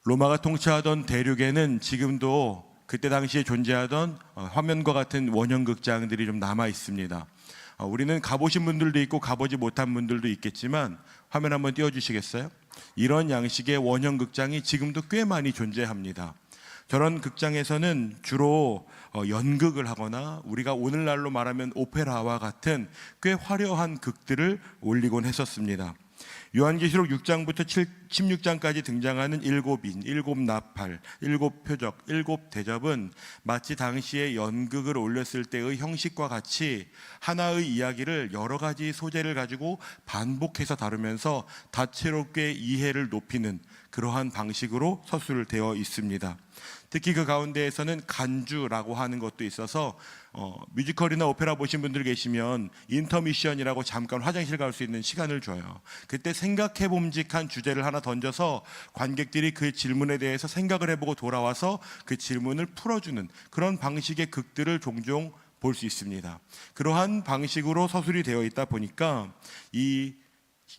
로마가 통치하던 대륙에는 지금도 그때 당시에 존재하던 화면과 같은 원형 극장들이 좀 남아 있습니다. 우리는 가보신 분들도 있고 가보지 못한 분들도 있겠지만 화면 한번 띄워주시겠어요? 이런 양식의 원형 극장이 지금도 꽤 많이 존재합니다. 저런 극장에서는 주로 연극을 하거나 우리가 오늘날로 말하면 오페라와 같은 꽤 화려한 극들을 올리곤 했었습니다. 요한계시록 6장부터 16장까지 등장하는 7인, 7나팔, 7표적, 7대접은 마치 당시에 연극을 올렸을 때의 형식과 같이 하나의 이야기를 여러 가지 소재를 가지고 반복해서 다루면서 다채롭게 이해를 높이는 그러한 방식으로 서술되어 있습니다. 특히 그 가운데에서는 간주라고 하는 것도 있어서 뮤지컬이나 오페라 보신 분들 계시면 인터미션이라고 잠깐 화장실 갈 수 있는 시간을 줘요. 그때 생각해 봄직한 주제를 하나 던져서 관객들이 그 질문에 대해서 생각을 해보고 돌아와서 그 질문을 풀어주는 그런 방식의 극들을 종종 볼 수 있습니다. 그러한 방식으로 서술이 되어 있다 보니까 이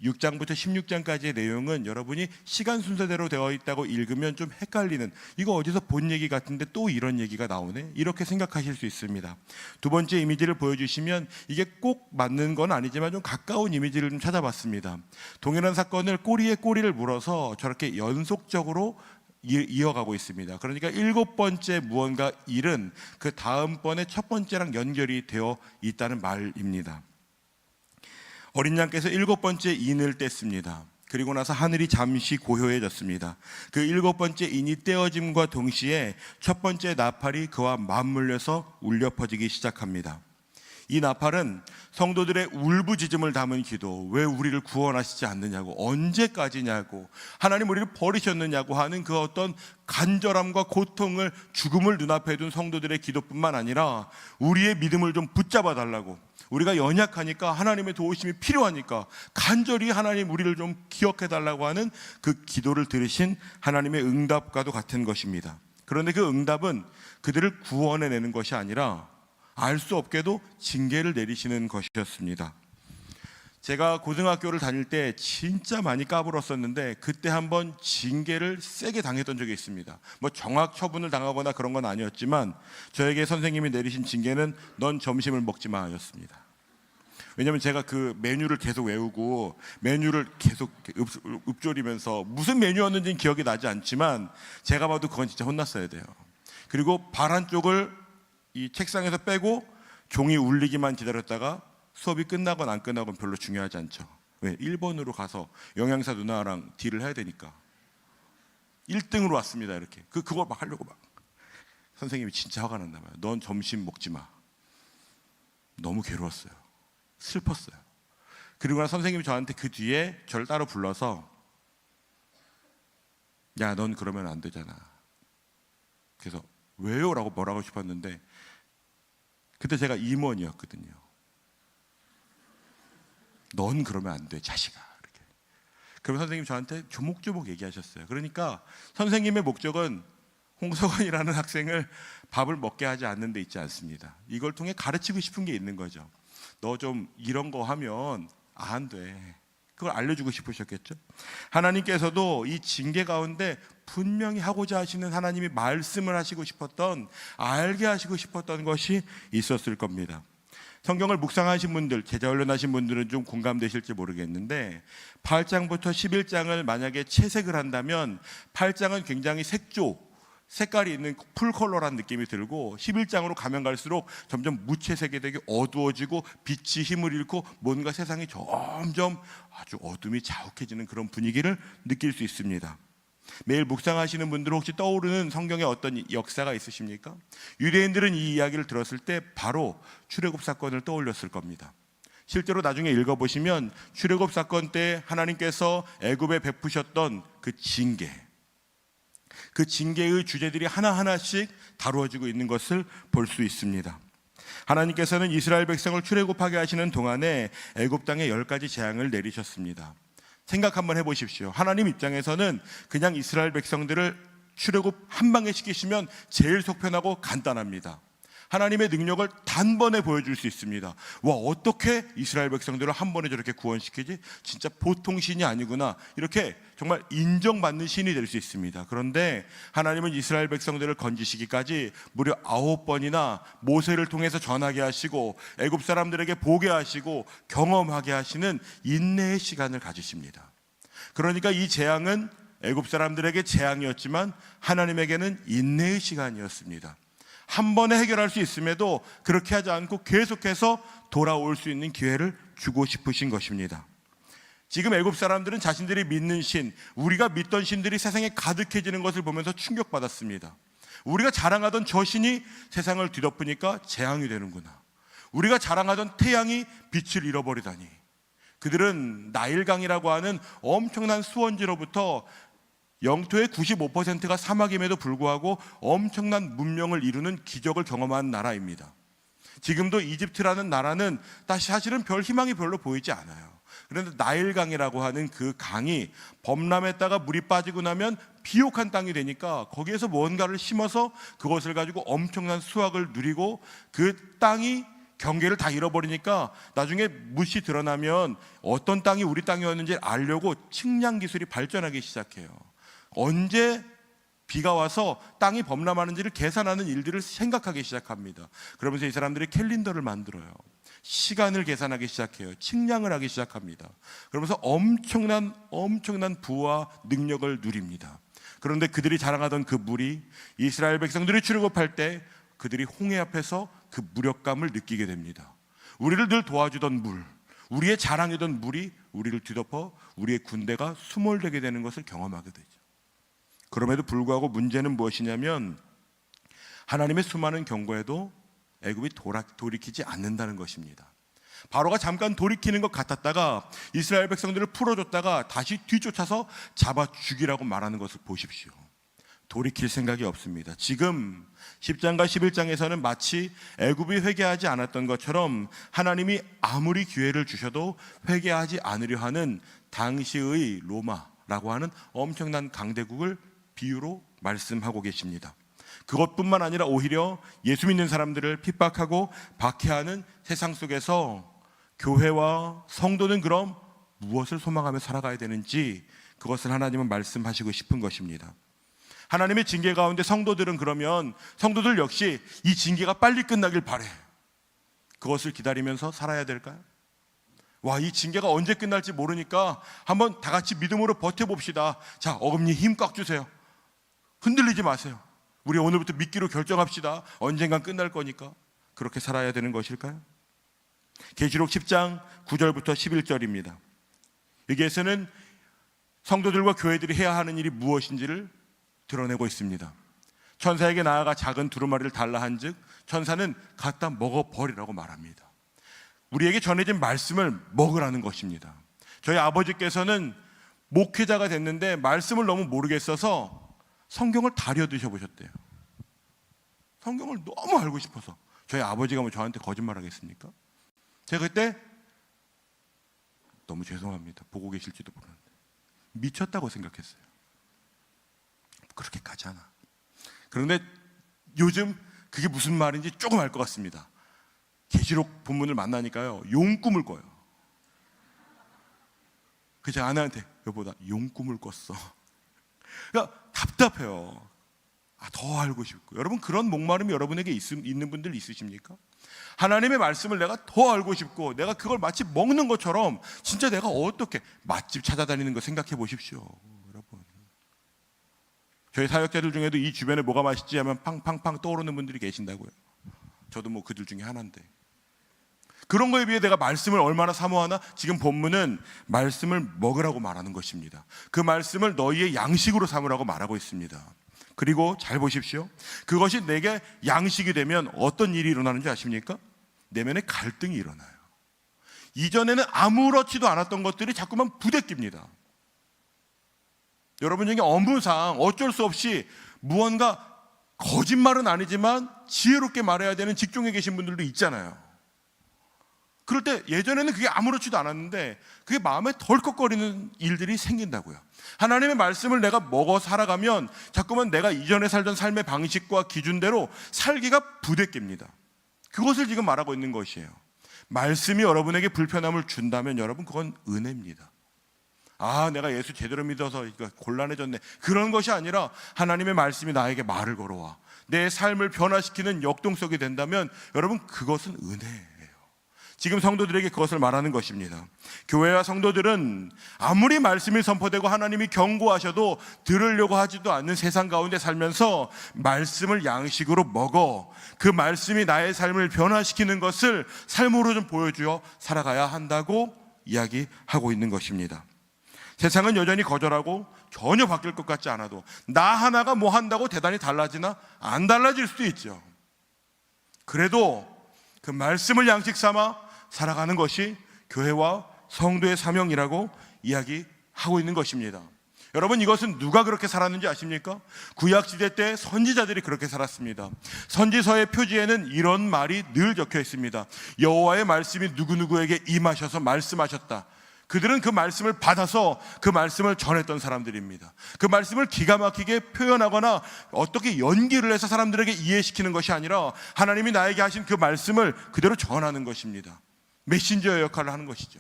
6장부터 16장까지의 내용은 여러분이 시간 순서대로 되어 있다고 읽으면 좀 헷갈리는, 이거 어디서 본 얘기 같은데 또 이런 얘기가 나오네, 이렇게 생각하실 수 있습니다. 두 번째 이미지를 보여주시면 이게 꼭 맞는 건 아니지만 좀 가까운 이미지를 좀 찾아봤습니다. 동일한 사건을 꼬리에 꼬리를 물어서 저렇게 연속적으로 이어가고 있습니다. 그러니까 7번째 무언가 일은 그 다음번에 첫 번째랑 연결이 되어 있다는 말입니다. 어린 양께서 7번째 인을 뗐습니다. 그리고 나서 하늘이 잠시 고요해졌습니다. 그 7번째 인이 떼어짐과 동시에 첫 번째 나팔이 그와 맞물려서 울려 퍼지기 시작합니다. 이 나팔은 성도들의 울부짖음을 담은 기도, 왜 우리를 구원하시지 않느냐고, 언제까지냐고, 하나님 우리를 버리셨느냐고 하는 그 어떤 간절함과 고통을, 죽음을 눈앞에 둔 성도들의 기도뿐만 아니라 우리의 믿음을 좀 붙잡아 달라고, 우리가 연약하니까 하나님의 도우심이 필요하니까 간절히 하나님 우리를 좀 기억해 달라고 하는 그 기도를 들으신 하나님의 응답과도 같은 것입니다. 그런데 그 응답은 그들을 구원해내는 것이 아니라 알 수 없게도 징계를 내리시는 것이었습니다. 제가 고등학교를 다닐 때 진짜 많이 까불었었는데 그때 한번 징계를 세게 당했던 적이 있습니다. 뭐 정학 처분을 당하거나 그런 건 아니었지만 저에게 선생님이 내리신 징계는 넌 점심을 먹지 마 였습니다. 왜냐하면 제가 그 메뉴를 계속 외우고 메뉴를 계속 읊조리면서 무슨 메뉴였는지는 기억이 나지 않지만 제가 봐도 그건 진짜 혼났어야 돼요. 그리고 발 한쪽을 이 책상에서 빼고 종이 울리기만 기다렸다가 수업이 끝나건 안 끝나건 별로 중요하지 않죠. 왜? 1번으로 가서 영양사 누나랑 딜을 해야 되니까 1등으로 왔습니다. 이렇게 그걸 막 하려고 막 선생님이 진짜 화가 났나 봐요. 넌 점심 먹지 마. 너무 괴로웠어요. 슬펐어요. 그리고 나서 선생님이 저한테 그 뒤에 저를 따로 불러서 야, 넌 그러면 안 되잖아. 그래서 왜요? 라고 뭐라고 싶었는데 그때 제가 임원이었거든요. 넌 그러면 안 돼, 자식아. 이렇게. 그러면 선생님이 저한테 조목조목 얘기하셨어요. 그러니까 선생님의 목적은 홍석원이라는 학생을 밥을 먹게 하지 않는 데 있지 않습니다. 이걸 통해 가르치고 싶은 게 있는 거죠. 너 좀 이런 거 하면 안 돼. 그걸 알려주고 싶으셨겠죠. 하나님께서도 이 징계 가운데 분명히 하고자 하시는 하나님이 말씀을 하시고 싶었던, 알게 하시고 싶었던 것이 있었을 겁니다. 성경을 묵상하신 분들, 제자훈련하신 분들은 좀 공감되실지 모르겠는데 8장부터 11장을 만약에 채색을 한다면 8장은 굉장히 색깔이 있는 풀컬러란 느낌이 들고 11장으로 가면 갈수록 점점 무채색이 되게 어두워지고 빛이 힘을 잃고 뭔가 세상이 점점 아주 어둠이 자욱해지는 그런 분위기를 느낄 수 있습니다. 매일 묵상하시는 분들은 혹시 떠오르는 성경의 어떤 역사가 있으십니까? 유대인들은 이 이야기를 들었을 때 바로 출애굽 사건을 떠올렸을 겁니다. 실제로 나중에 읽어보시면 출애굽 사건 때 하나님께서 애굽에 베푸셨던 그 징계, 그 징계의 주제들이 하나하나씩 다루어지고 있는 것을 볼 수 있습니다. 하나님께서는 이스라엘 백성을 출애굽하게 하시는 동안에 애굽 땅에 10가지 재앙을 내리셨습니다. 생각 한번 해보십시오. 하나님 입장에서는 그냥 이스라엘 백성들을 출애굽 한 방에 시키시면 제일 속편하고 간단합니다. 하나님의 능력을 단번에 보여줄 수 있습니다. 와, 어떻게 이스라엘 백성들을 한 번에 저렇게 구원시키지? 진짜 보통 신이 아니구나. 이렇게 정말 인정받는 신이 될 수 있습니다. 그런데 하나님은 이스라엘 백성들을 건지시기까지 무려 9번이나 모세를 통해서 전하게 하시고 애굽 사람들에게 보게 하시고 경험하게 하시는 인내의 시간을 가지십니다. 그러니까 이 재앙은 애굽 사람들에게 재앙이었지만 하나님에게는 인내의 시간이었습니다. 한 번에 해결할 수 있음에도 그렇게 하지 않고 계속해서 돌아올 수 있는 기회를 주고 싶으신 것입니다. 지금 애굽 사람들은 자신들이 믿는 신, 우리가 믿던 신들이 세상에 가득해지는 것을 보면서 충격받았습니다. 우리가 자랑하던 저 신이 세상을 뒤덮으니까 재앙이 되는구나. 우리가 자랑하던 태양이 빛을 잃어버리다니. 그들은 나일강이라고 하는 엄청난 수원지로부터 영토의 95%가 사막임에도 불구하고 엄청난 문명을 이루는 기적을 경험한 나라입니다. 지금도 이집트라는 나라는 사실은 별 희망이 별로 보이지 않아요. 그런데 나일강이라고 하는 그 강이 범람했다가 물이 빠지고 나면 비옥한 땅이 되니까 거기에서 뭔가를 심어서 그것을 가지고 엄청난 수확을 누리고 그 땅이 경계를 다 잃어버리니까 나중에 묻이 드러나면 어떤 땅이 우리 땅이었는지 알려고 측량 기술이 발전하기 시작해요. 언제 비가 와서 땅이 범람하는지를 계산하는 일들을 생각하기 시작합니다. 그러면서 이 사람들이 캘린더를 만들어요. 시간을 계산하기 시작해요. 측량을 하기 시작합니다. 그러면서 엄청난 부와 능력을 누립니다. 그런데 그들이 자랑하던 그 물이 이스라엘 백성들이 출애굽할 때 그들이 홍해 앞에서 그 무력감을 느끼게 됩니다. 우리를 늘 도와주던 물, 우리의 자랑이던 물이 우리를 뒤덮어 우리의 군대가 수몰되게 되는 것을 경험하게 되죠. 그럼에도 불구하고 문제는 무엇이냐면 하나님의 수많은 경고에도 애굽이 돌이키지 않는다는 것입니다. 바로가 잠깐 돌이키는 것 같았다가 이스라엘 백성들을 풀어줬다가 다시 뒤쫓아서 잡아 죽이라고 말하는 것을 보십시오. 돌이킬 생각이 없습니다. 지금 10장과 11장에서는 마치 애굽이 회개하지 않았던 것처럼 하나님이 아무리 기회를 주셔도 회개하지 않으려 하는 당시의 로마라고 하는 엄청난 강대국을 비유로 말씀하고 계십니다. 그것뿐만 아니라 오히려 예수 믿는 사람들을 핍박하고 박해하는 세상 속에서 교회와 성도는 그럼 무엇을 소망하며 살아가야 되는지 그것을 하나님은 말씀하시고 싶은 것입니다. 하나님의 징계 가운데 성도들은 그러면 성도들 역시 이 징계가 빨리 끝나길 바래. 그것을 기다리면서 살아야 될까요? 와, 이 징계가 언제 끝날지 모르니까 한번 다 같이 믿음으로 버텨봅시다. 자, 어금니 힘 꽉 주세요. 흔들리지 마세요. 우리 오늘부터 믿기로 결정합시다. 언젠간 끝날 거니까. 그렇게 살아야 되는 것일까요? 계시록 10장 9절부터 11절입니다. 여기에서는 성도들과 교회들이 해야 하는 일이 무엇인지를 드러내고 있습니다. 천사에게 나아가 작은 두루마리를 달라 한즉 천사는 갖다 먹어버리라고 말합니다. 우리에게 전해진 말씀을 먹으라는 것입니다. 저희 아버지께서는 목회자가 됐는데 말씀을 너무 모르겠어서 성경을 다려 드셔보셨대요. 성경을 너무 알고 싶어서. 저희 아버지가 뭐 저한테 거짓말 하겠습니까? 제가 그때 너무 죄송합니다. 보고 계실지도 모르는데 미쳤다고 생각했어요. 그렇게까지 하나. 그런데 요즘 그게 무슨 말인지 조금 알 것 같습니다. 계시록 본문을 만나니까요, 용 꿈을 꿔요. 그 제 아내한테 여보 나 용 꿈을 꿨어. 그러니까 답답해요. 더 알고 싶고. 여러분 그런 목마름이 여러분에게 있는 분들 있으십니까? 하나님의 말씀을 내가 더 알고 싶고 내가 그걸 마치 먹는 것처럼 진짜 내가 어떻게 맛집 찾아다니는 거 생각해 보십시오. 여러분 저희 사역자들 중에도 이 주변에 뭐가 맛있지 하면 팡팡팡 떠오르는 분들이 계신다고요. 저도 뭐 그들 중에 하나인데 그런 거에 비해 내가 말씀을 얼마나 사모하나? 지금 본문은 말씀을 먹으라고 말하는 것입니다. 그 말씀을 너희의 양식으로 삼으라고 말하고 있습니다. 그리고 잘 보십시오. 그것이 내게 양식이 되면 어떤 일이 일어나는지 아십니까? 내면에 갈등이 일어나요. 이전에는 아무렇지도 않았던 것들이 자꾸만 부대낍니다. 여러분 중에 업무상 어쩔 수 없이 무언가 거짓말은 아니지만 지혜롭게 말해야 되는 직종에 계신 분들도 있잖아요. 그럴 때 예전에는 그게 아무렇지도 않았는데 그게 마음에 덜컥거리는 일들이 생긴다고요. 하나님의 말씀을 내가 먹어 살아가면 자꾸만 내가 이전에 살던 삶의 방식과 기준대로 살기가 부대낍니다. 그것을 지금 말하고 있는 것이에요. 말씀이 여러분에게 불편함을 준다면 여러분 그건 은혜입니다. 내가 예수 제대로 믿어서 곤란해졌네, 그런 것이 아니라 하나님의 말씀이 나에게 말을 걸어와 내 삶을 변화시키는 역동성이 된다면 여러분 그것은 은혜예요. 지금 성도들에게 그것을 말하는 것입니다. 교회와 성도들은 아무리 말씀이 선포되고 하나님이 경고하셔도 들으려고 하지도 않는 세상 가운데 살면서 말씀을 양식으로 먹어 그 말씀이 나의 삶을 변화시키는 것을 삶으로 좀 보여주어 살아가야 한다고 이야기하고 있는 것입니다. 세상은 여전히 거절하고 전혀 바뀔 것 같지 않아도 나 하나가 뭐 한다고 대단히 달라지나? 안 달라질 수도 있죠. 그래도 그 말씀을 양식 삼아 살아가는 것이 교회와 성도의 사명이라고 이야기하고 있는 것입니다. 여러분, 이것은 누가 그렇게 살았는지 아십니까? 구약시대 때 선지자들이 그렇게 살았습니다. 선지서의 표지에는 이런 말이 늘 적혀 있습니다. 여호와의 말씀이 누구누구에게 임하셔서 말씀하셨다. 그들은 그 말씀을 받아서 그 말씀을 전했던 사람들입니다. 그 말씀을 기가 막히게 표현하거나 어떻게 연기를 해서 사람들에게 이해시키는 것이 아니라 하나님이 나에게 하신 그 말씀을 그대로 전하는 것입니다. 메신저의 역할을 하는 것이죠.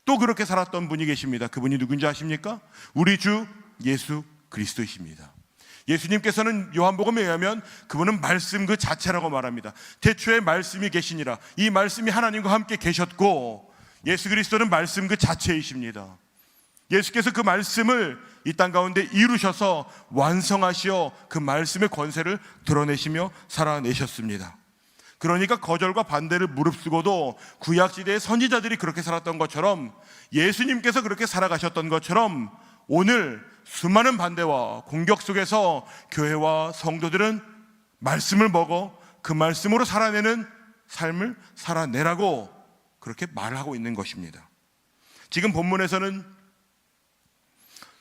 또 그렇게 살았던 분이 계십니다. 그분이 누군지 아십니까? 우리 주 예수 그리스도이십니다. 예수님께서는 요한복음에 의하면 그분은 말씀 그 자체라고 말합니다. 태초에 말씀이 계시니라. 이 말씀이 하나님과 함께 계셨고 예수 그리스도는 말씀 그 자체이십니다. 예수께서 그 말씀을 이 땅 가운데 이루셔서 완성하시어 그 말씀의 권세를 드러내시며 살아내셨습니다. 그러니까 거절과 반대를 무릅쓰고도 구약시대의 선지자들이 그렇게 살았던 것처럼 예수님께서 그렇게 살아가셨던 것처럼 오늘 수많은 반대와 공격 속에서 교회와 성도들은 말씀을 먹어 그 말씀으로 살아내는 삶을 살아내라고 그렇게 말하고 있는 것입니다. 지금 본문에서는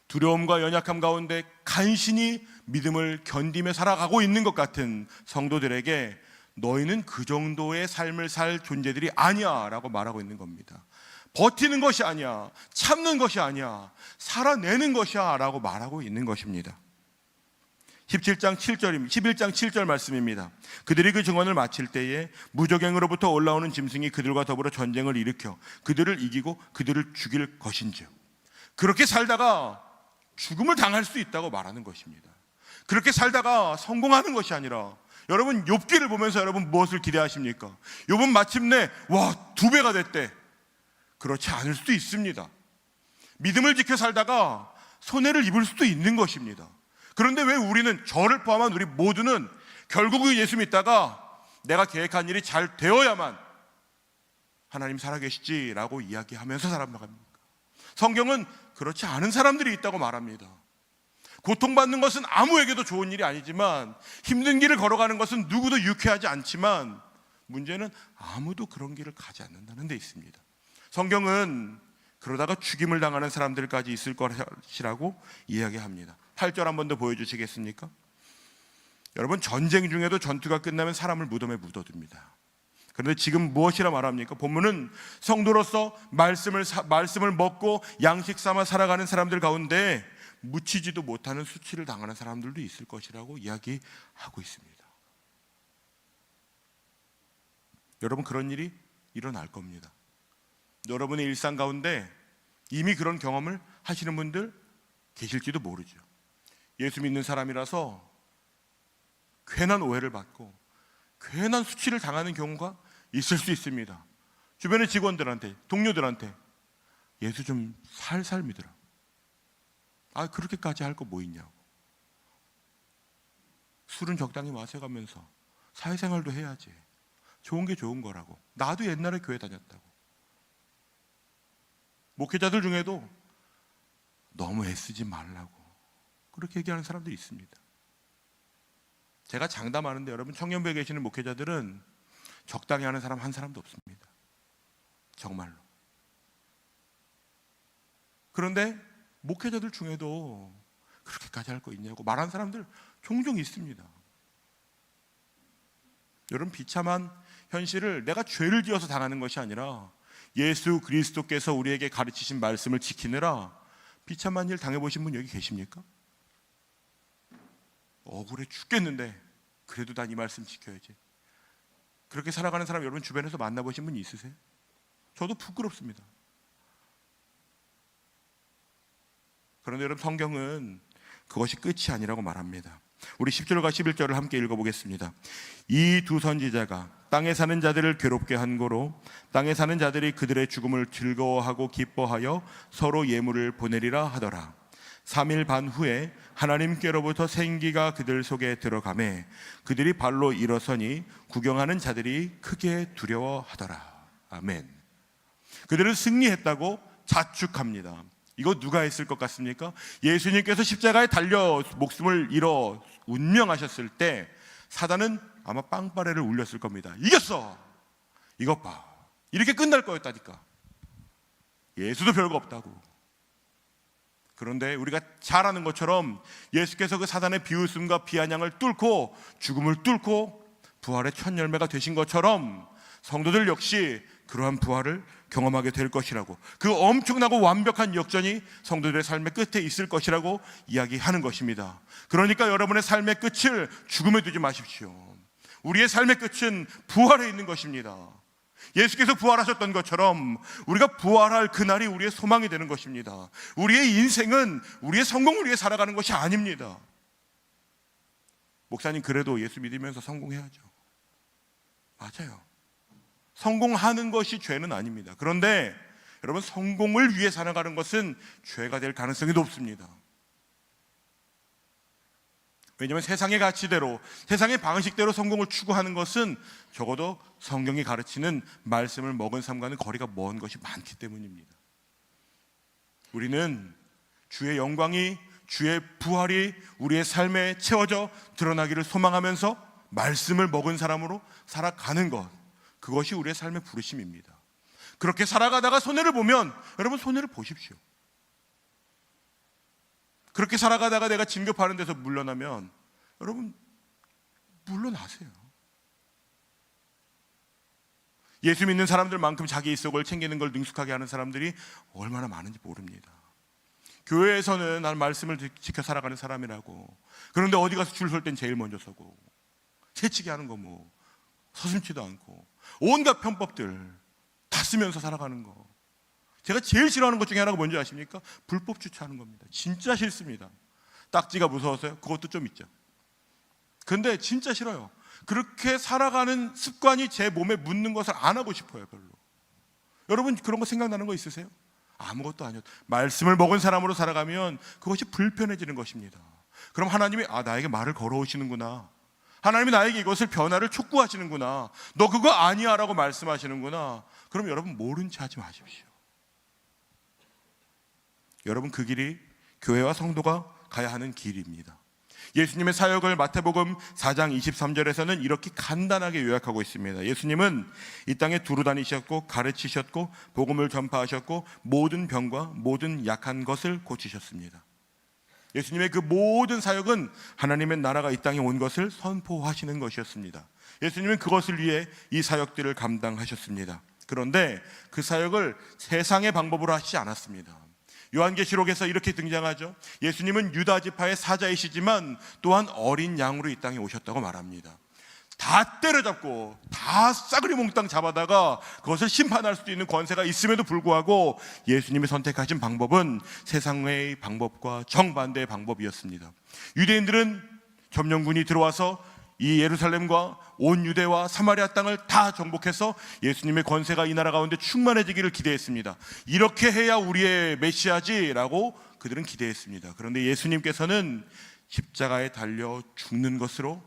두려움과 연약함 가운데 간신히 믿음을 견디며 살아가고 있는 것 같은 성도들에게 너희는 그 정도의 삶을 살 존재들이 아니야 라고 말하고 있는 겁니다. 버티는 것이 아니야, 참는 것이 아니야, 살아내는 것이야 라고 말하고 있는 것입니다. 11장 7절 말씀입니다. 그들이 그 증언을 마칠 때에 무적행으로부터 올라오는 짐승이 그들과 더불어 전쟁을 일으켜 그들을 이기고 그들을 죽일 것인즉, 그렇게 살다가 죽음을 당할 수 있다고 말하는 것입니다. 그렇게 살다가 성공하는 것이 아니라, 여러분 욥기를 보면서 여러분 무엇을 기대하십니까? 욥은 마침내 2배가 됐대. 그렇지 않을 수도 있습니다. 믿음을 지켜 살다가 손해를 입을 수도 있는 것입니다. 그런데 왜 우리는, 저를 포함한 우리 모두는 결국은 예수 믿다가 내가 계획한 일이 잘 되어야만 하나님 살아계시지라고 이야기하면서 살아갑니까? 성경은 그렇지 않은 사람들이 있다고 말합니다. 고통받는 것은 아무에게도 좋은 일이 아니지만, 힘든 길을 걸어가는 것은 누구도 유쾌하지 않지만, 문제는 아무도 그런 길을 가지 않는다는 데 있습니다. 성경은 그러다가 죽임을 당하는 사람들까지 있을 것이라고 이야기합니다. 8절 한 번 더 보여주시겠습니까? 여러분, 전쟁 중에도 전투가 끝나면 사람을 무덤에 묻어둡니다. 그런데 지금 무엇이라 말합니까? 본문은 성도로서 말씀을 먹고 양식 삼아 살아가는 사람들 가운데 묻히지도 못하는 수치를 당하는 사람들도 있을 것이라고 이야기하고 있습니다. 여러분, 그런 일이 일어날 겁니다. 여러분의 일상 가운데 이미 그런 경험을 하시는 분들 계실지도 모르죠. 예수 믿는 사람이라서 괜한 오해를 받고 괜한 수치를 당하는 경우가 있을 수 있습니다. 주변의 직원들한테, 동료들한테 예수 좀 살살 믿으라. 그렇게까지 할 거 뭐 있냐고. 술은 적당히 마셔가면서 사회생활도 해야지. 좋은 게 좋은 거라고. 나도 옛날에 교회 다녔다고. 목회자들 중에도 너무 애쓰지 말라고 그렇게 얘기하는 사람들이 있습니다. 제가 장담하는데 여러분, 청년부에 계시는 목회자들은 적당히 하는 사람 한 사람도 없습니다. 정말로. 그런데 목회자들 중에도 그렇게까지 할 거 있냐고 말하는 사람들 종종 있습니다. 여러분, 비참한 현실을 내가 죄를 지어서 당하는 것이 아니라 예수 그리스도께서 우리에게 가르치신 말씀을 지키느라 비참한 일 당해보신 분 여기 계십니까? 억울해 죽겠는데 그래도 난 이 말씀 지켜야지. 그렇게 살아가는 사람 여러분 주변에서 만나보신 분 있으세요? 저도 부끄럽습니다. 그런데 여러분 성경은 그것이 끝이 아니라고 말합니다. 우리 10절과 11절을 함께 읽어보겠습니다. 이 두 선지자가 땅에 사는 자들을 괴롭게 한 고로 땅에 사는 자들이 그들의 죽음을 즐거워하고 기뻐하여 서로 예물을 보내리라 하더라. 3일 반 후에 하나님께로부터 생기가 그들 속에 들어가매 그들이 발로 일어서니 구경하는 자들이 크게 두려워하더라. 아멘. 그들은 승리했다고 자축합니다. 이거 누가 했을 것 같습니까? 예수님께서 십자가에 달려 목숨을 잃어 운명하셨을 때 사단은 아마 빵빠레를 울렸을 겁니다. 이겼어! 이것 봐. 이렇게 끝날 거였다니까. 예수도 별거 없다고. 그런데 우리가 잘 아는 것처럼 예수께서 그 사단의 비웃음과 비아냥을 뚫고 죽음을 뚫고 부활의 첫 열매가 되신 것처럼 성도들 역시 그러한 부활을 경험하게 될 것이라고, 그 엄청나고 완벽한 역전이 성도들의 삶의 끝에 있을 것이라고 이야기하는 것입니다. 그러니까 여러분의 삶의 끝을 죽음에 두지 마십시오. 우리의 삶의 끝은 부활에 있는 것입니다. 예수께서 부활하셨던 것처럼 우리가 부활할 그날이 우리의 소망이 되는 것입니다. 우리의 인생은 우리의 성공을 위해 살아가는 것이 아닙니다. 목사님 그래도 예수 믿으면서 성공해야죠. 맞아요. 성공하는 것이 죄는 아닙니다. 그런데 여러분 성공을 위해 살아가는 것은 죄가 될 가능성이 높습니다. 왜냐하면 세상의 가치대로, 세상의 방식대로 성공을 추구하는 것은 적어도 성경이 가르치는 말씀을 먹은 삶과는 거리가 먼 것이 많기 때문입니다. 우리는 주의 영광이, 주의 부활이 우리의 삶에 채워져 드러나기를 소망하면서 말씀을 먹은 사람으로 살아가는 것, 그것이 우리의 삶의 부르심입니다. 그렇게 살아가다가 손해를 보면 여러분 손해를 보십시오. 그렇게 살아가다가 내가 진급하는 데서 물러나면 여러분 물러나세요. 예수 믿는 사람들만큼 자기 이속을 챙기는 걸 능숙하게 하는 사람들이 얼마나 많은지 모릅니다. 교회에서는 나는 말씀을 지켜 살아가는 사람이라고, 그런데 어디 가서 줄 설 땐 제일 먼저 서고 새치기 하는 거 뭐 서슴지도 않고 온갖 편법들 다 쓰면서 살아가는 거. 제가 제일 싫어하는 것 중에 하나가 뭔지 아십니까? 불법 주차하는 겁니다. 진짜 싫습니다. 딱지가 무서워서요? 그것도 좀 있죠. 근데 진짜 싫어요. 그렇게 살아가는 습관이 제 몸에 묻는 것을 안 하고 싶어요. 별로. 여러분 그런 거 생각나는 거 있으세요? 아무것도 아니었다. 말씀을 먹은 사람으로 살아가면 그것이 불편해지는 것입니다. 그럼 하나님이 나에게 말을 걸어오시는구나, 하나님이 나에게 이것을 변화를 촉구하시는구나, 너 그거 아니야 라고 말씀하시는구나. 그럼 여러분 모른 체 하지 마십시오. 여러분 그 길이 교회와 성도가 가야 하는 길입니다. 예수님의 사역을 마태복음 4장 23절에서는 이렇게 간단하게 요약하고 있습니다. 예수님은 이 땅에 두루 다니셨고 가르치셨고 복음을 전파하셨고 모든 병과 모든 약한 것을 고치셨습니다. 예수님의 그 모든 사역은 하나님의 나라가 이 땅에 온 것을 선포하시는 것이었습니다. 예수님은 그것을 위해 이 사역들을 감당하셨습니다. 그런데 그 사역을 세상의 방법으로 하시지 않았습니다. 요한계시록에서 이렇게 등장하죠. 예수님은 유다 지파의 사자이시지만 또한 어린 양으로 이 땅에 오셨다고 말합니다. 다 때려잡고 다 싸그리 몽땅 잡아다가 그것을 심판할 수도 있는 권세가 있음에도 불구하고 예수님이 선택하신 방법은 세상의 방법과 정반대의 방법이었습니다. 유대인들은 점령군이 들어와서 이 예루살렘과 온 유대와 사마리아 땅을 다 정복해서 예수님의 권세가 이 나라 가운데 충만해지기를 기대했습니다. 이렇게 해야 우리의 메시아지라고 그들은 기대했습니다. 그런데 예수님께서는 십자가에 달려 죽는 것으로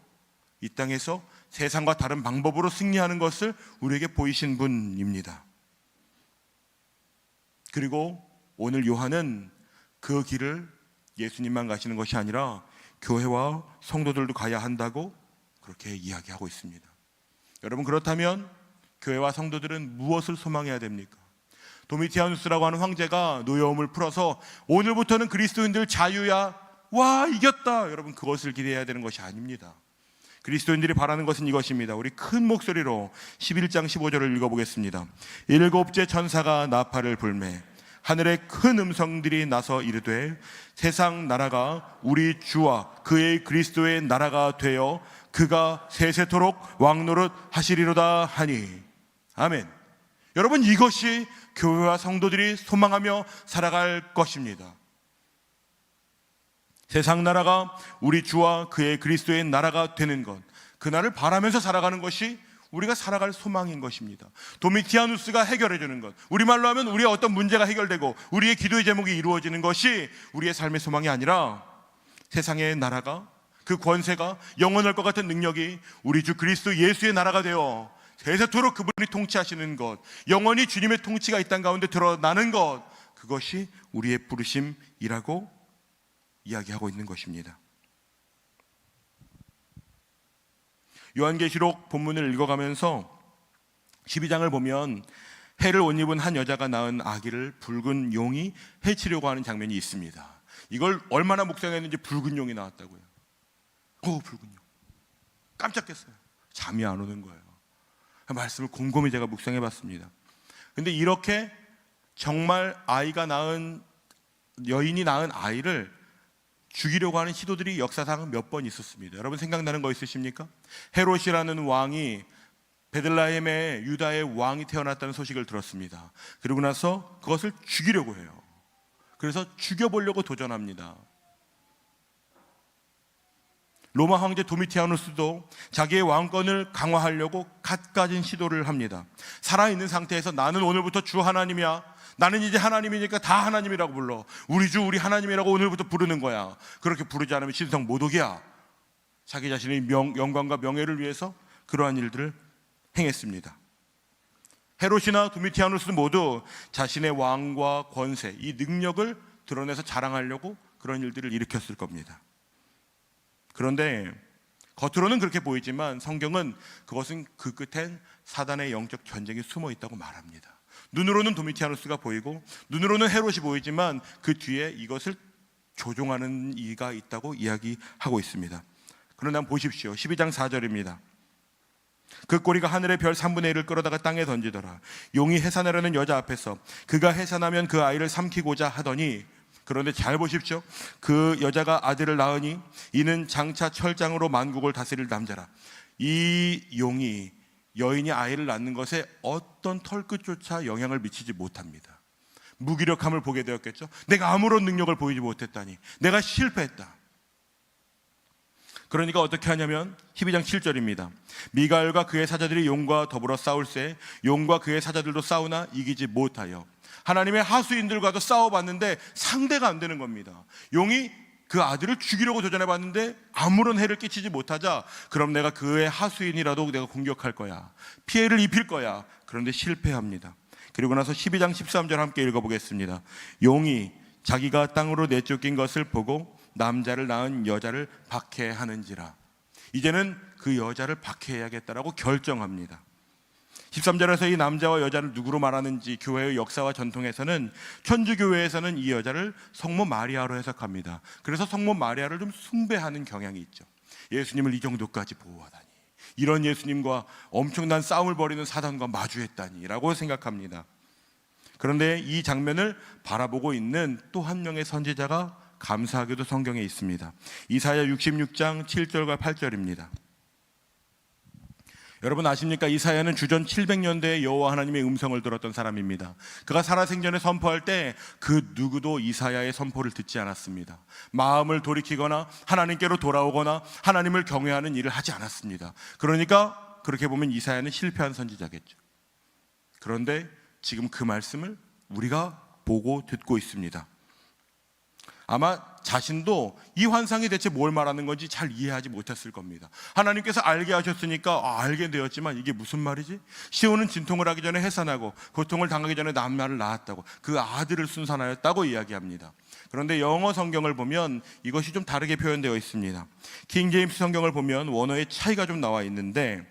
이 땅에서 세상과 다른 방법으로 승리하는 것을 우리에게 보이신 분입니다. 그리고 오늘 요한은 그 길을 예수님만 가시는 것이 아니라 교회와 성도들도 가야 한다고 그렇게 이야기하고 있습니다. 여러분 그렇다면 교회와 성도들은 무엇을 소망해야 됩니까? 도미티아누스라고 하는 황제가 노여움을 풀어서 오늘부터는 그리스도인들 자유야, 와 이겼다, 여러분 그것을 기대해야 되는 것이 아닙니다. 그리스도인들이 바라는 것은 이것입니다. 우리 큰 목소리로 11장 15절을 읽어보겠습니다. 일곱째 천사가 나팔을 불매 하늘에 큰 음성들이 나서 이르되 세상 나라가 우리 주와 그의 그리스도의 나라가 되어 그가 세세토록 왕노릇 하시리로다 하니. 아멘. 여러분, 이것이 교회와 성도들이 소망하며 살아갈 것입니다. 세상 나라가 우리 주와 그의 그리스도의 나라가 되는 것, 그날을 바라면서 살아가는 것이 우리가 살아갈 소망인 것입니다. 도미티아누스가 해결해 주는 것, 우리말로 하면 우리의 어떤 문제가 해결되고 우리의 기도의 제목이 이루어지는 것이 우리의 삶의 소망이 아니라 세상의 나라가, 그 권세가, 영원할 것 같은 능력이 우리 주 그리스도 예수의 나라가 되어 세세토록 그분이 통치하시는 것, 영원히 주님의 통치가 이 땅 가운데 드러나는 것, 그것이 우리의 부르심이라고 이야기하고 있는 것입니다. 요한계시록 본문을 읽어가면서 12장을 보면 해를 옷 입은 한 여자가 낳은 아기를 붉은 용이 해치려고 하는 장면이 있습니다. 이걸 얼마나 묵상했는지 붉은 용이 나왔다고요. 붉은 용. 깜짝 깼어요. 잠이 안 오는 거예요. 말씀을 곰곰이 제가 묵상해 봤습니다. 근데 이렇게 정말 여인이 낳은 아이를 죽이려고 하는 시도들이 역사상 몇 번 있었습니다. 여러분 생각나는 거 있으십니까? 헤롯이라는 왕이 베들레헴에 유다의 왕이 태어났다는 소식을 들었습니다. 그리고 나서 그것을 죽이려고 해요. 그래서 죽여보려고 도전합니다. 로마 황제 도미티아누스도 자기의 왕권을 강화하려고 갖가진 시도를 합니다. 살아있는 상태에서 나는 오늘부터 주 하나님이야, 나는 이제 하나님이니까 다 하나님이라고 불러, 우리 주 우리 하나님이라고 오늘부터 부르는 거야. 그렇게 부르지 않으면 신성 모독이야. 자기 자신의 영광과 명예를 위해서 그러한 일들을 행했습니다. 헤롯이나 도미티아누스 모두 자신의 왕과 권세, 이 능력을 드러내서 자랑하려고 그런 일들을 일으켰을 겁니다. 그런데 겉으로는 그렇게 보이지만 성경은 그것은 그 끝엔 사단의 영적 전쟁이 숨어 있다고 말합니다. 눈으로는 도미티아누스가 보이고 눈으로는 헤롯이 보이지만 그 뒤에 이것을 조종하는 이가 있다고 이야기하고 있습니다. 그런데 한번 보십시오. 12장 4절입니다. 그 꼬리가 하늘의 별 3분의 1을 끌어다가 땅에 던지더라. 용이 해산하려는 여자 앞에서 그가 해산하면 그 아이를 삼키고자 하더니, 그런데 잘 보십시오. 그 여자가 아들을 낳으니 이는 장차 철장으로 만국을 다스릴 남자라. 이 용이 여인이 아이를 낳는 것에 어떤 털끝조차 영향을 미치지 못합니다. 무기력함을 보게 되었겠죠. 내가 아무런 능력을 보이지 못했다니, 내가 실패했다. 그러니까 어떻게 하냐면 12장 7절입니다. 미가엘과 그의 사자들이 용과 더불어 싸울새 용과 그의 사자들도 싸우나 이기지 못하여 하나님의 하수인들과도 싸워봤는데 상대가 안 되는 겁니다. 용이 그 아들을 죽이려고 도전해봤는데 아무런 해를 끼치지 못하자, 그럼 내가 그의 하수인이라도 내가 공격할 거야, 피해를 입힐 거야. 그런데 실패합니다. 그리고 나서 12장 13절 함께 읽어보겠습니다. 용이 자기가 땅으로 내쫓긴 것을 보고 남자를 낳은 여자를 박해하는지라. 이제는 그 여자를 박해해야겠다라고 결정합니다. 13절에서 이 남자와 여자를 누구로 말하는지 교회의 역사와 전통에서는, 천주교회에서는 이 여자를 성모 마리아로 해석합니다. 그래서 성모 마리아를 좀 숭배하는 경향이 있죠. 예수님을 이 정도까지 보호하다니, 이런 예수님과 엄청난 싸움을 벌이는 사단과 마주했다니 라고 생각합니다. 그런데 이 장면을 바라보고 있는 또 한 명의 선지자가 감사하게도 성경에 있습니다. 이사야 66장 7절과 8절입니다. 여러분 아십니까? 이사야는 주전 700년대에 여호와 하나님의 음성을 들었던 사람입니다. 그가 살아생전에 선포할 때 그 누구도 이사야의 선포를 듣지 않았습니다. 마음을 돌이키거나 하나님께로 돌아오거나 하나님을 경외하는 일을 하지 않았습니다. 그러니까 그렇게 보면 이사야는 실패한 선지자겠죠. 그런데 지금 그 말씀을 우리가 보고 듣고 있습니다. 아마 자신도 이 환상이 대체 뭘 말하는 건지 잘 이해하지 못했을 겁니다. 하나님께서 알게 하셨으니까 알게 되었지만 이게 무슨 말이지? 시온은 진통을 하기 전에 해산하고 고통을 당하기 전에 남나를 낳았다고, 그 아들을 순산하였다고 이야기합니다. 그런데 영어 성경을 보면 이것이 좀 다르게 표현되어 있습니다. 킹 제임스 성경을 보면 원어의 차이가 좀 나와 있는데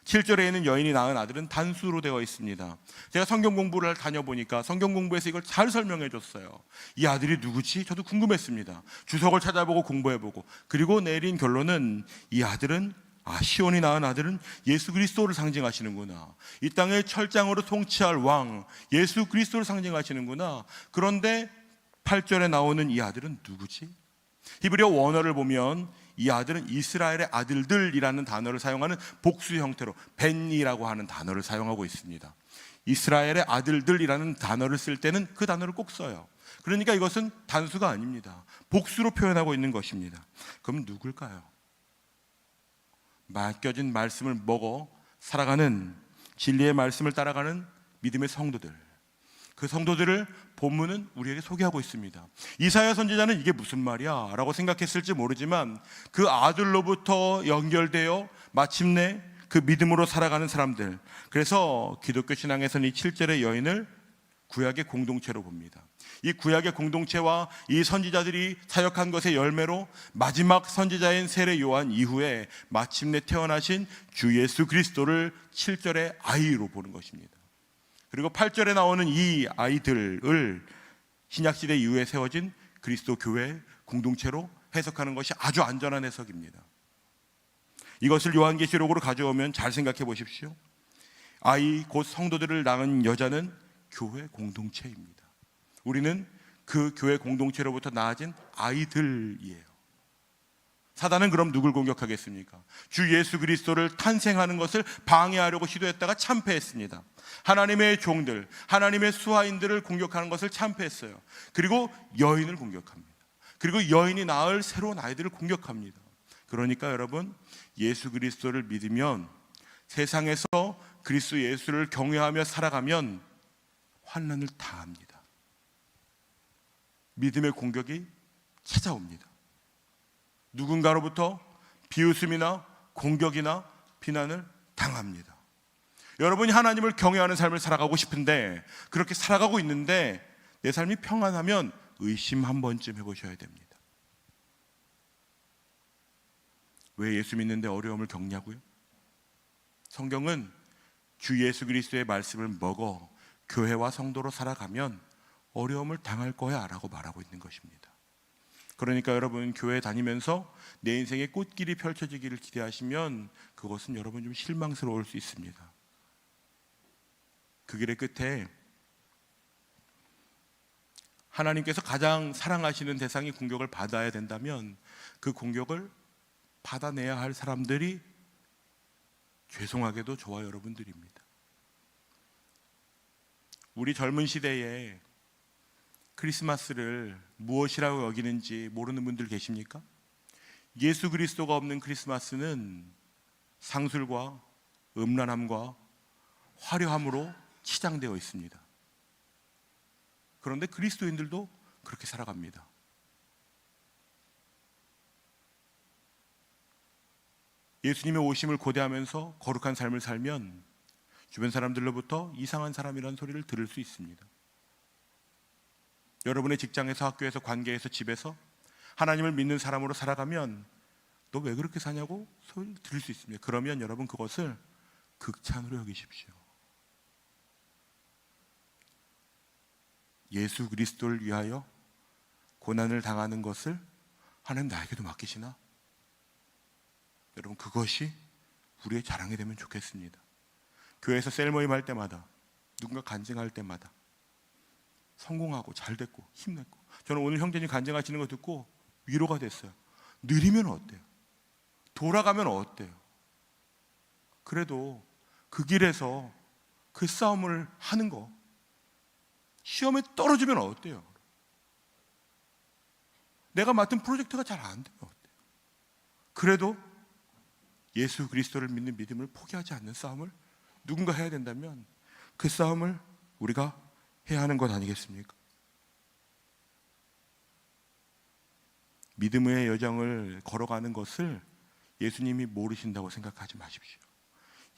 7절에는 여인이 낳은 아들은 단수로 되어 있습니다. 제가 성경 공부를 다녀보니까 성경 공부에서 이걸 잘 설명해 줬어요. 이 아들이 누구지? 저도 궁금했습니다. 주석을 찾아보고 공부해보고, 그리고 내린 결론은 이 아들은, 시온이 낳은 아들은 예수 그리스도를 상징하시는구나. 이 땅의 철장으로 통치할 왕 예수 그리스도를 상징하시는구나. 그런데 8절에 나오는 이 아들은 누구지? 히브리어 원어를 보면 이 아들은 이스라엘의 아들들이라는 단어를 사용하는 복수 형태로 벤이라고 하는 단어를 사용하고 있습니다. 이스라엘의 아들들이라는 단어를 쓸 때는 그 단어를 꼭 써요. 그러니까 이것은 단수가 아닙니다. 복수로 표현하고 있는 것입니다. 그럼 누굴까요? 맡겨진 말씀을 먹어 살아가는, 진리의 말씀을 따라가는 믿음의 성도들, 그 성도들을 본문은 우리에게 소개하고 있습니다. 이사야 선지자는 이게 무슨 말이야? 라고 생각했을지 모르지만 그 아들로부터 연결되어 마침내 그 믿음으로 살아가는 사람들, 그래서 기독교 신앙에서는 이 7절의 여인을 구약의 공동체로 봅니다. 이 구약의 공동체와 이 선지자들이 사역한 것의 열매로 마지막 선지자인 세례 요한 이후에 마침내 태어나신 주 예수 그리스도를 7절의 아이로 보는 것입니다. 그리고 8절에 나오는 이 아이들을 신약시대 이후에 세워진 그리스도 교회 공동체로 해석하는 것이 아주 안전한 해석입니다. 이것을 요한계시록으로 가져오면 잘 생각해 보십시오. 아이 곧 성도들을 낳은 여자는 교회 공동체입니다. 우리는 그 교회 공동체로부터 낳아진 아이들이에요. 사단은 그럼 누굴 공격하겠습니까? 주 예수 그리스도를 탄생하는 것을 방해하려고 시도했다가 참패했습니다. 하나님의 종들, 하나님의 수하인들을 공격하는 것을 참패했어요. 그리고 여인을 공격합니다. 그리고 여인이 낳을 새로운 아이들을 공격합니다. 그러니까 여러분, 예수 그리스도를 믿으면, 세상에서 그리스도 예수를 경외하며 살아가면 환난을 당합니다. 믿음의 공격이 찾아옵니다. 누군가로부터 비웃음이나 공격이나 비난을 당합니다. 여러분이 하나님을 경외하는 삶을 살아가고 싶은데, 그렇게 살아가고 있는데 내 삶이 평안하면 의심 한 번쯤 해보셔야 됩니다. 왜 예수 믿는데 어려움을 겪냐고요? 성경은 주 예수 그리스도의 말씀을 먹어 교회와 성도로 살아가면 어려움을 당할 거야 라고 말하고 있는 것입니다. 그러니까 여러분, 교회 다니면서 내 인생의 꽃길이 펼쳐지기를 기대하시면 그것은 여러분 좀 실망스러울 수 있습니다. 그 길의 끝에 하나님께서 가장 사랑하시는 대상이 공격을 받아야 된다면 그 공격을 받아내야 할 사람들이 죄송하게도 저와 여러분들입니다. 우리 젊은 시대에 크리스마스를 무엇이라고 여기는지 모르는 분들 계십니까? 예수 그리스도가 없는 크리스마스는 상술과 음란함과 화려함으로 치장되어 있습니다. 그런데 그리스도인들도 그렇게 살아갑니다. 예수님의 오심을 고대하면서 거룩한 삶을 살면 주변 사람들로부터 이상한 사람이라는 소리를 들을 수 있습니다. 여러분의 직장에서, 학교에서, 관계에서, 집에서 하나님을 믿는 사람으로 살아가면 너 왜 그렇게 사냐고 소리를 들을 수 있습니다. 그러면 여러분 그것을 극찬으로 여기십시오. 예수 그리스도를 위하여 고난을 당하는 것을 하나님 나에게도 맡기시나? 여러분, 그것이 우리의 자랑이 되면 좋겠습니다. 교회에서 셀모임 할 때마다, 누군가 간증할 때마다 성공하고 잘 됐고 힘냈고, 저는 오늘 형제님 간증하시는 거 듣고 위로가 됐어요. 느리면 어때요? 돌아가면 어때요? 그래도 그 길에서 그 싸움을 하는 거, 시험에 떨어지면 어때요? 내가 맡은 프로젝트가 잘 안 되면 어때요? 그래도 예수 그리스도를 믿는 믿음을 포기하지 않는 싸움을 누군가 해야 된다면 그 싸움을 우리가 해야 하는 것 아니겠습니까? 믿음의 여정을 걸어가는 것을 예수님이 모르신다고 생각하지 마십시오.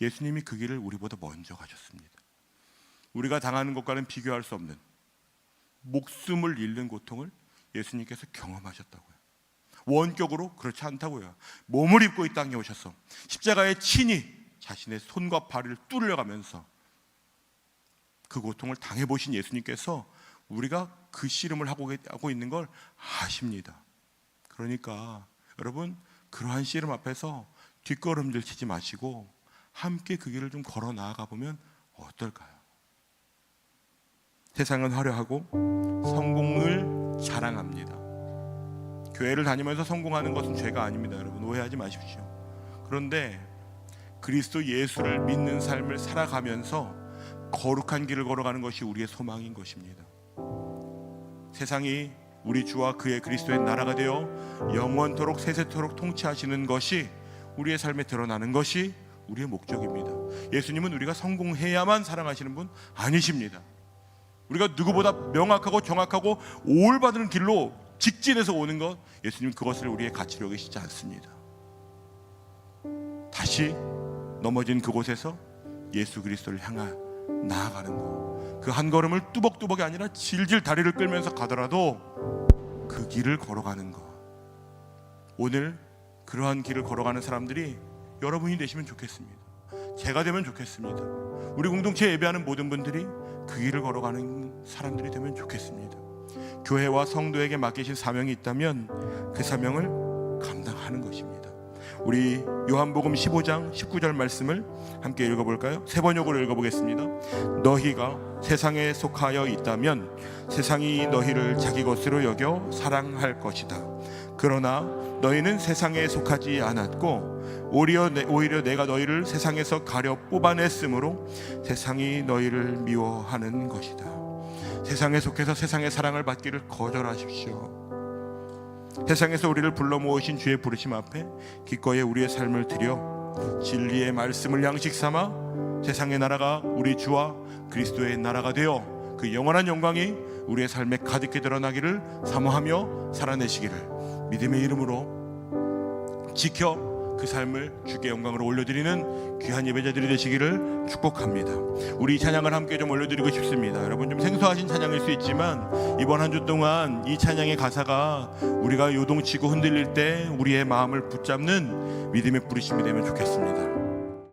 예수님이 그 길을 우리보다 먼저 가셨습니다. 우리가 당하는 것과는 비교할 수 없는 목숨을 잃는 고통을 예수님께서 경험하셨다고요. 원격으로 그렇지 않다고요. 몸을 입고 이 땅에 오셔서 십자가에 친히 자신의 손과 발을 뚫려가면서 그 고통을 당해보신 예수님께서 우리가 그 씨름을 하고 있는 걸 아십니다. 그러니까 여러분, 그러한 씨름 앞에서 뒷걸음질 치지 마시고 함께 그 길을 좀 걸어 나아가 보면 어떨까요? 세상은 화려하고 성공을 자랑합니다. 교회를 다니면서 성공하는 것은 죄가 아닙니다. 여러분, 오해하지 마십시오. 그런데 그리스도 예수를 믿는 삶을 살아가면서 거룩한 길을 걸어가는 것이 우리의 소망인 것입니다. 세상이 우리 주와 그의 그리스도의 나라가 되어 영원토록 세세토록 통치하시는 것이 우리의 삶에 드러나는 것이 우리의 목적입니다. 예수님은 우리가 성공해야만 사랑하시는 분 아니십니다. 우리가 누구보다 명확하고 정확하고 올바른 길로 직진해서 오는 것, 예수님 그것을 우리의 가치로 여기시지 않습니다. 다시 넘어진 그곳에서 예수 그리스도를 향해 나아가는 것, 그 한 걸음을 뚜벅뚜벅이 아니라 질질 다리를 끌면서 가더라도 그 길을 걸어가는 것. 오늘 그러한 길을 걸어가는 사람들이 여러분이 되시면 좋겠습니다. 제가 되면 좋겠습니다. 우리 공동체 예배하는 모든 분들이 그 길을 걸어가는 사람들이 되면 좋겠습니다. 교회와 성도에게 맡기신 사명이 있다면 그 사명을 감당하는 것입니다. 우리 요한복음 15장 19절 말씀을 함께 읽어볼까요? 세 번역으로 읽어보겠습니다. 너희가 세상에 속하여 있다면 세상이 너희를 자기 것으로 여겨 사랑할 것이다. 그러나 너희는 세상에 속하지 않았고 오히려 내가 너희를 세상에서 가려 뽑아냈으므로 세상이 너희를 미워하는 것이다. 세상에 속해서 세상의 사랑을 받기를 거절하십시오. 세상에서 우리를 불러 모으신 주의 부르심 앞에 기꺼이 우리의 삶을 드려 진리의 말씀을 양식 삼아 세상의 나라가 우리 주와 그리스도의 나라가 되어 그 영원한 영광이 우리의 삶에 가득히 드러나기를 사모하며 살아내시기를 믿음의 이름으로 지켜 그 삶을 주께 영광으로 올려드리는 귀한 예배자들이 되시기를 축복합니다. 우리 찬양을 함께 좀 올려드리고 싶습니다. 여러분, 좀 생소하신 찬양일 수 있지만 이번 한 주 동안 이 찬양의 가사가 우리가 요동치고 흔들릴 때 우리의 마음을 붙잡는 믿음의 부르심이 되면 좋겠습니다.